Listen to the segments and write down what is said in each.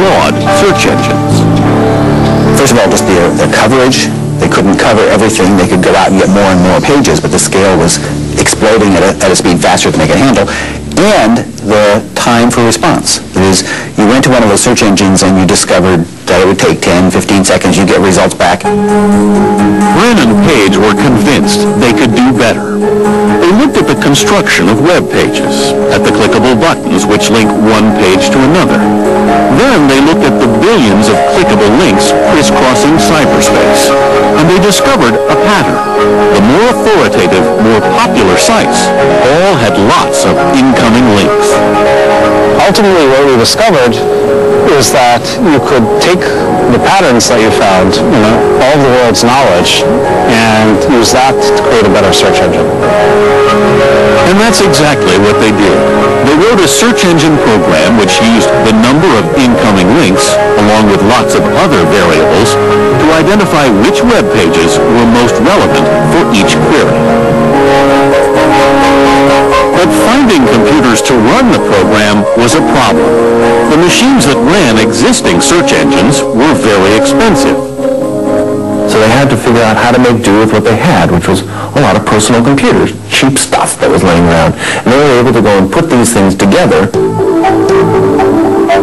flawed search engines. First of all, just their coverage. They couldn't cover everything. They could go out and get more and more pages, but the scale was exploding at a speed faster than they could handle. And the time for response. That is, you went to one of those search engines and you discovered that it would take 10, 15 seconds, you get results back. Brin and Page were convinced they could do better. They looked at the construction of web pages, at the clickable buttons which link one page to another. Then they looked at the billions of clickable links crisscrossing cyberspace, and they discovered a pattern. The more authoritative, more popular sites all had lots of incoming links. Ultimately, what we discovered is that you could take the patterns that you found, all of the world's knowledge, and use that to create a better search engine. And that's exactly what they did. They wrote a search engine program which used the number of incoming links, along with lots of other variables, to identify which web pages were most relevant for each query. But finding computers to run the program was a problem. The machines that ran existing search engines were very expensive. So they had to figure out how to make do with what they had, which was a lot of personal computers, cheap stuff that was laying around. And they were able to go and put these things together.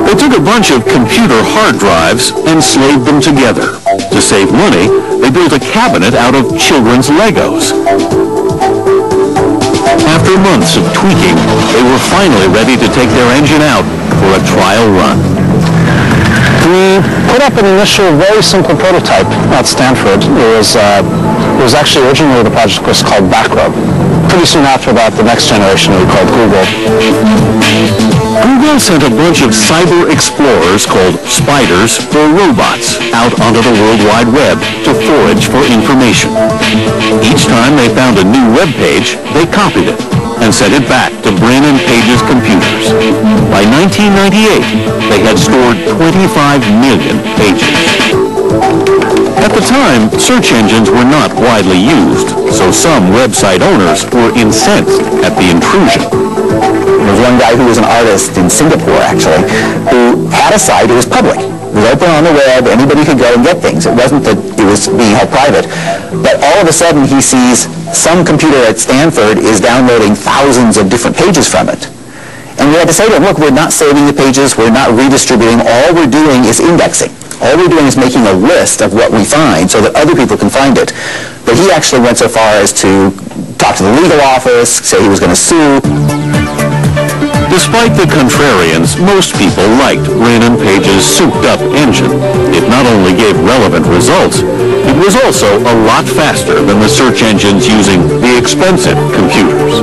They took a bunch of computer hard drives and slaved them together. To save money, they built a cabinet out of children's Legos. After months of tweaking, they were finally ready to take their engine out for a trial run. We put up an initial very simple prototype at Stanford. It was actually originally the project was called Backrub. Pretty soon after that, the next generation we called Google. Google sent a bunch of cyber explorers called spiders or robots out onto the World Wide Web to forage for information. Each time they found a new web page, they copied it and sent it back to Brin and Page's computers. By 1998, they had stored 25 million pages. At the time, search engines were not widely used, so some website owners were incensed at the intrusion. There was one guy who was an artist in Singapore, actually, who had a site. It was public. It was open on the web. Anybody could go and get things. It wasn't that it was being held private. But all of a sudden, he sees some computer at Stanford is downloading thousands of different pages from it. And we had to say to him, look, we're not saving the pages. We're not redistributing. All we're doing is indexing. All we're doing is making a list of what we find so that other people can find it. But he actually went so far as to talk to the legal office, say he was going to sue. Despite the contrarians, most people liked Brin and Page's souped-up engine. It not only gave relevant results, it was also a lot faster than the search engines using the expensive computers.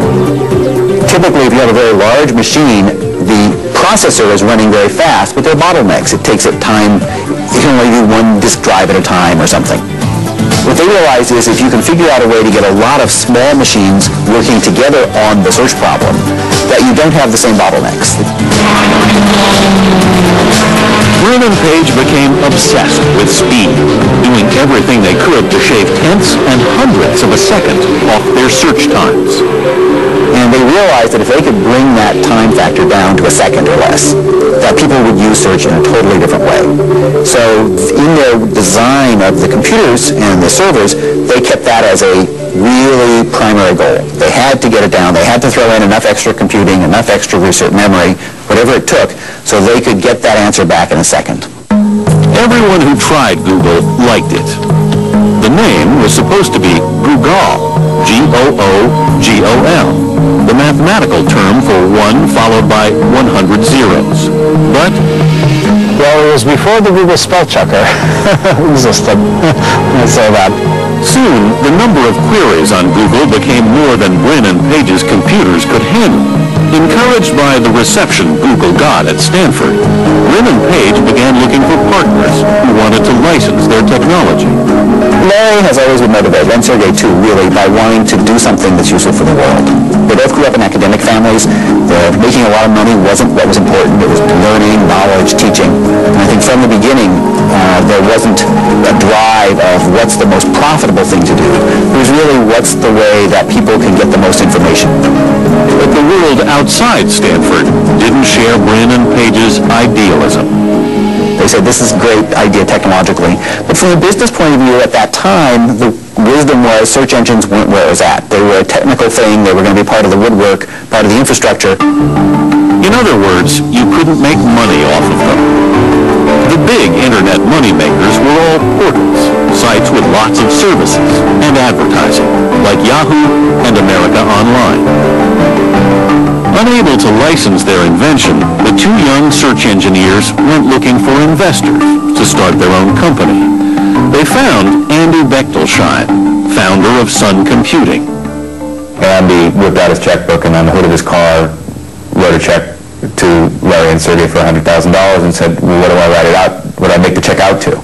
Typically, if you have a very large machine, the processor is running very fast, but there are bottlenecks. It takes it time. You can only do one disk drive at a time or something. What they realized is if you can figure out a way to get a lot of small machines working together on the search problem, that you don't have the same bottlenecks. Brin and Page became obsessed with speed, doing everything they could to shave tenths and hundredths of a second off their search times. And they realized that if they could bring that time factor down to a second or less, that people would use search in a totally different way. So in their design of the computers and the servers, they kept that as a really primary goal. They had to get it down. They had to throw in enough extra computing, enough extra research memory, whatever it took, so they could get that answer back in a second. Everyone who tried Google liked it. The name was supposed to be Google, G-O-O-G-O-L, the mathematical term for 1 followed by 100 zeros. But, well, it was before the Google spell checker existed. Let's say that. Soon, the number of queries on Google became more than Brin and Page's computers could handle. Encouraged by the reception Google got at Stanford, Brin and Page began looking for partners who wanted to license their technology. Larry has always been motivated, and Sergey too, really, by wanting to do something that's useful for the world. They both grew up in academic families. Making a lot of money wasn't what was important. It was learning, knowledge, teaching. And I think from the beginning, there wasn't a drive of what's the most profitable thing to do. It was really what's the way that people can get the most information. But the world outside Stanford didn't share Brin and Page's idealism. They said, this is a great idea technologically. But from a business point of view at that time, the wisdom was search engines weren't where it was at. They were a technical thing. They were going to be part of the woodwork, part of the infrastructure. In other words, you couldn't make money off of them. The big internet moneymakers were all portals, sites with lots of services and advertising, like Yahoo and America Online. Unable to license their invention, the two young search engineers went looking for investors to start their own company. They found Andy Bechtolsheim, founder of Sun Computing. Andy whipped out his checkbook and on the hood of his car wrote a check to Larry and Sergey for $100,000 and said, well, what do I write it out? What do I make the check out to?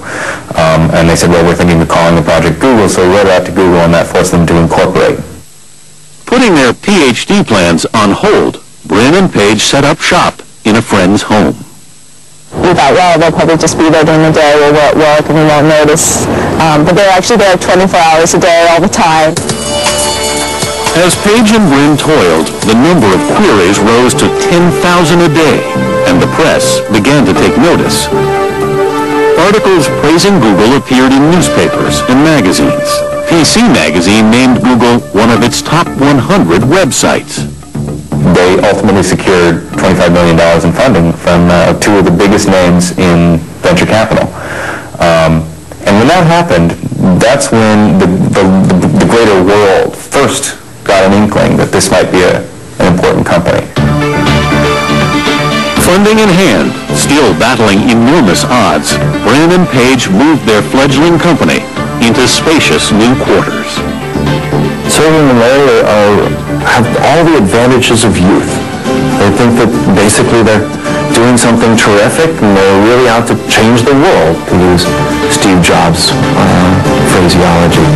And they said, well, we're thinking of calling the project Google, so we wrote it out to Google, and that forced them to incorporate. Putting their PhD plans on hold, Brin and Page set up shop in a friend's home. We thought, well, they'll probably just be there during the day, we'll at work and we won't notice. But they're actually there 24 hours a day, all the time. As Page and Brin toiled, the number of queries rose to 10,000 a day, and the press began to take notice. Articles praising Google appeared in newspapers and magazines. PC Magazine named Google one of its top 100 websites. They ultimately secured $25 million in funding from two of the biggest names in venture capital. And when that happened, that's when the greater world first got an inkling that this might be an important company. Funding in hand, still battling enormous odds, Brin and Page moved their fledgling company into spacious new quarters. Sergey and Larry have all the advantages of youth. They think that basically they're doing something terrific and they're really out to change the world, to use Steve Jobs' phraseology.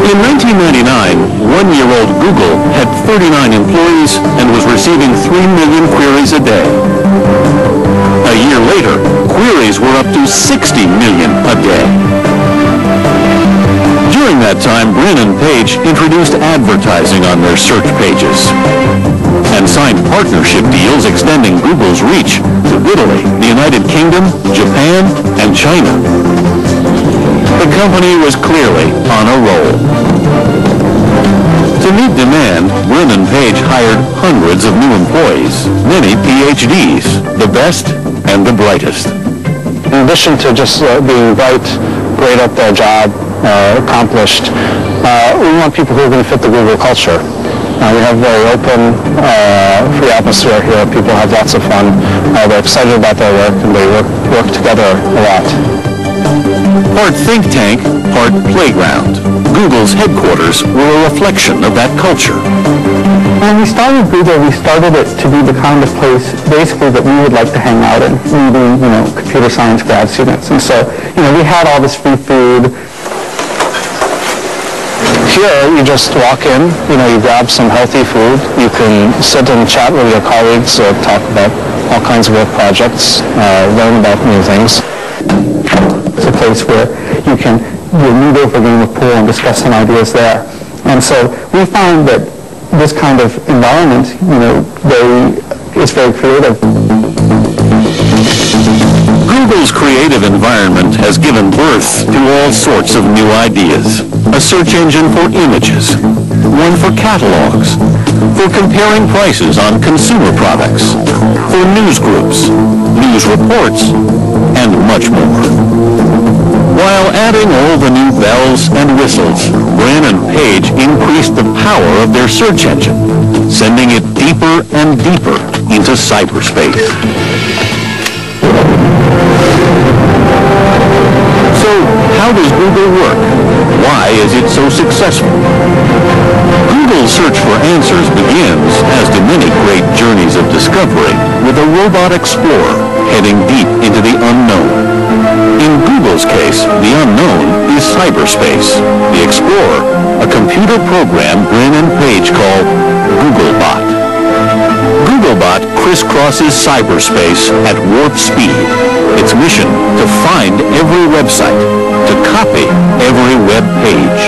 In 1999, one-year-old Google had 39 employees and was receiving 3 million queries a day. A year later, queries were up to 60 million a day. During that time, Brin and Page introduced advertising on their search pages and signed partnership deals extending Google's reach to Italy, the United Kingdom, Japan, and China. The company was clearly on a roll. To meet demand, Brin and Page hired hundreds of new employees, many PhDs, the best and the brightest. In addition to just being bright, great at their job, accomplished, we want people who are going to fit the Google culture. We have a very open, free atmosphere here. People have lots of fun. They're excited about their work, and they work together a lot. Part think tank, part playground. Google's headquarters were a reflection of that culture. When we started Google, we started it to be the kind of place, basically, that we would like to hang out in, we being, computer science grad students. And so, we had all this free food. Here, you just walk in, you grab some healthy food. You can sit and chat with your colleagues or talk about all kinds of work projects, learn about new things. It's a place where you can meet over a game of pool and discuss some ideas there. And so we found that this kind of environment, is very creative. Google's creative environment has given birth to all sorts of new ideas. A search engine for images, one for catalogs, for comparing prices on consumer products, for news groups, news reports, and much more. While adding all the new bells and whistles, Brin and Page increased the power of their search engine, sending it deeper and deeper into cyberspace. So, how does Google work? Why is it so successful? Google's search for answers begins, as do many great journeys of discovery, with a robot explorer heading deep into the unknown. In Google's case, the unknown is cyberspace. The Explorer, a computer program Brin and Page call Googlebot. Googlebot crisscrosses cyberspace at warp speed. Its mission, to find every website, to copy every web page.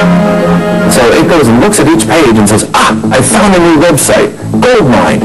So it goes and looks at each page and says, I found a new website, goldmine.